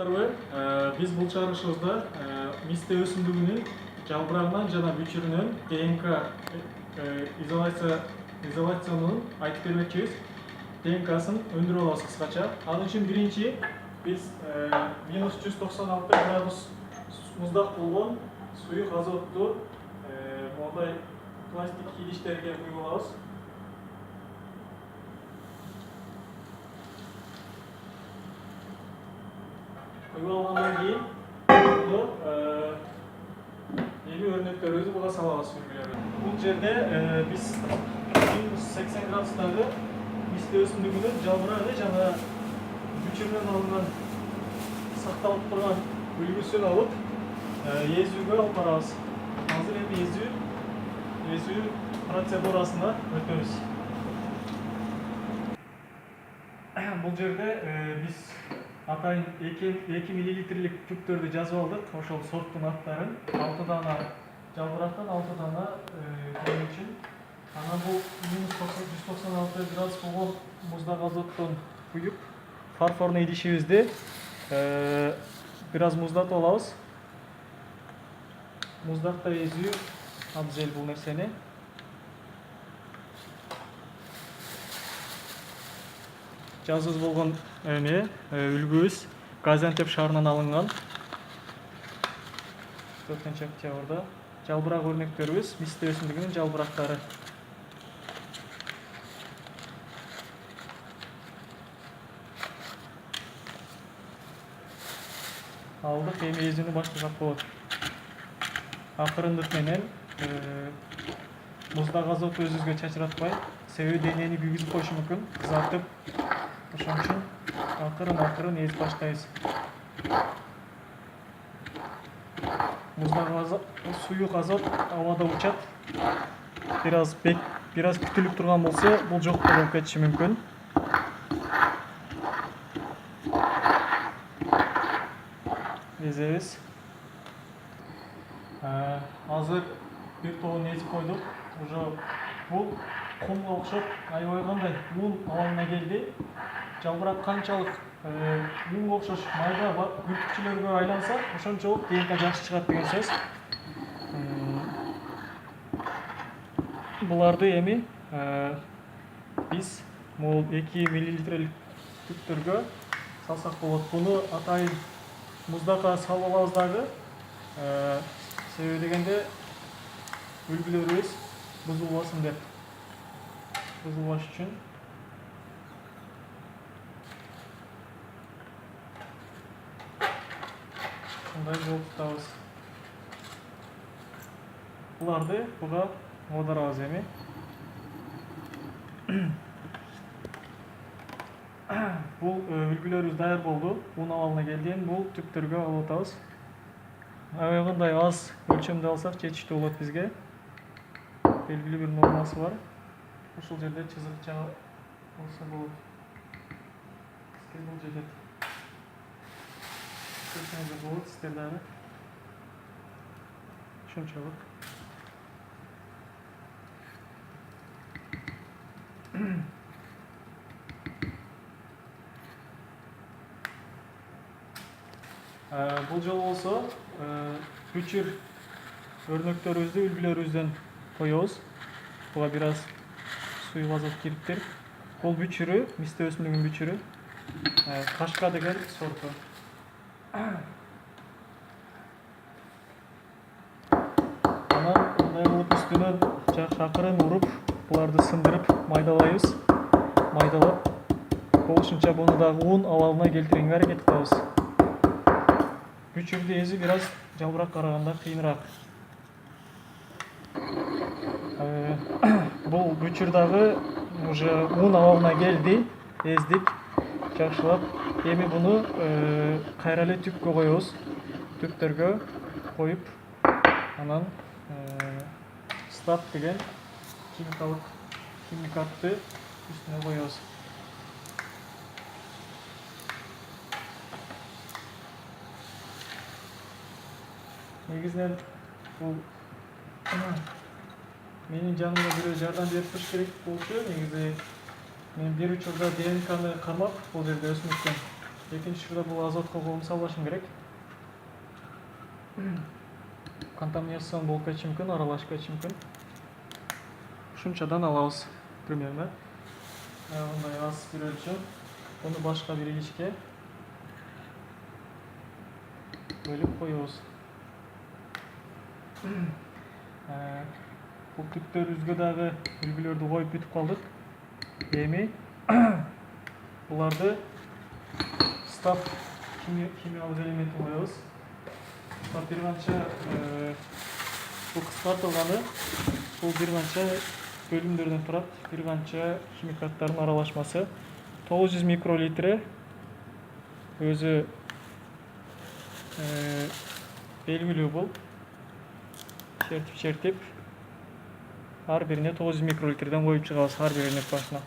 Biz бұл чыгарышыбызда мисте өсімдігінің жалбырағынан жана бүчүрүнөн ДНК изоляцияны айтып бермекчибиз. ДНК-сын өндүрүп алабыз кыскача. Ал үчүн биринчи биз минус 196 градус муздак болгон суюк азотту мондай пластик идиштерге куюп алабыз. Куюп алгандан кийин бул эми өрнөктөрүбүздү буга салабыз. Бул жерде биз минус 80 градустагы мисте өсүмдүгүнүн жалбырагы жана бүчүрүнөн алынган сакталып турган үлгүсүн алып эзүүгө алып барабыз. Азыр эми эзүү процедурасына өтөбүз. Бул жерде биз атайын 2 миллилитрлик түптөрдү жазып алдык. Ошол сорттун аттарын 6 дана жалбырактан 6 дана көмү үчүн. Анан бул минус 196 градус болгон муздак азоттон куюп, фарфорный идишибизди бир аз муздатып алабыз. Муздакта эзүү абзел бул нерсени. Жазыз болгон үлгүбүз Газиантеп шаарынан алынган. 4-октябрда жалбырак өрнөктөрүбүз мисте өсүмдүгүнүн жалбырактары. Алдык, эми эзүүнү баштасак болот. Акырындык менен муздак азотту өзүбүзгө чачыратпай, себеби денени күйгүзүп коюшу мүмкүн, кызартып. Ошон үчүн акырын эзип баштайбыз. Муздак суюк азот абада учат. Бир аз күтүлүп турган болсо, бул жок болуп кетиши мүмкүн. Эзебиз. Азыр бир тобун эзип койдук. Уже бул кумга окшоп, аябай кандай ун абалына келди. Жалбырак канчалык унга окшош майда бүркүкчүлөргө айланса, ошончолук ДНК жакшы чыгат деген сөз. Буларды эми биз могул 2 миллилитрлик түптөргө салсак болот. Буну атайын муздакка салып алабыз дагы. Себеби дегенде үлгүлөрүбүз бузулбасын деп. Бузулбаш үчүн мындай жол тутабыз. Буларды буга оодарабыз эми. Бул үлгүлөрүбүз даяр болду. Un абалына келген. Бул түптөргө алып атабыз. Аябай кандай аз өлчөмдө алсак жетиштүү болот бизге. Белгилүү бир нормасы бар. Ушул жерде чызык чага болсо болот. Бул жерде көчөңүз болот, сиздер дагы. Ошончолук. Бул жолу болсо бүчүр өрнөктөрүбүздү үлгүлөрүбүздөн коебуз. Буга бир аз суюк азот кириптир. Бул бүчүрү, мисте өсүмдүгүнүн бүчүрү. Кашка деген сорту. Анан мындай болуп үстүнөн жакшы акырын уруп, буларды сындырып майдалайбыз. Майдалап, болушунча буну дагы un абалына келтирүүгө аракет кылабыз. Бүчүрдү эзүү бир аз жалбырак караганда кыйыныраак. Бул бүчүр дагы уже un абалына келди, эздик жакшылап. Эми буну кайра эле түпкө коебуз. Түптөргө коюп, анан стат деген химикатты үстүнө коебуз. Негизинен бул менин жанымда бирөө жардам берип туруш керек болчу. Негизи мен бир учурда ДНКны кармап бул жерде өсмөктөн Экинчи шырда бул азотко колун салбашым керек. Контаминацион болуп кетиши мүмкүн, аралашып кетиши мүмкүн. Ушунчадан алабыз примерно. Мындай аз бир өлчөм. Onu башка бир идишке бөлүп коебуз. Бул түптөрүбүзгө дагы үлгүлөрдү коюп бүтүп калдык. Эми буларды стап химиялык элементин коебуз. Стап бир канча бул кыскартылганы, бул бир канча бөлүмдөрдөн турат. Бир канча химикаттардын аралашмасы. 900 микролитре өзү белгилүү бул. Чертип ар бирине 900 микролитрден коюп чыгабыз, ар биринин башына.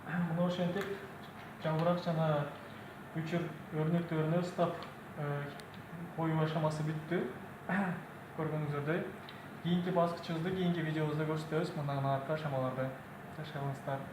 Мына ошентип жабырак жана өчүр өрнөктөрүнө стап коюу ашамасы бүттү. Көргөнүңүздөй. Кийинки баскычыбызды кийинки видеобузда көрсөтөбүз. Мындан аркы ашамаларды жашабыңыздар.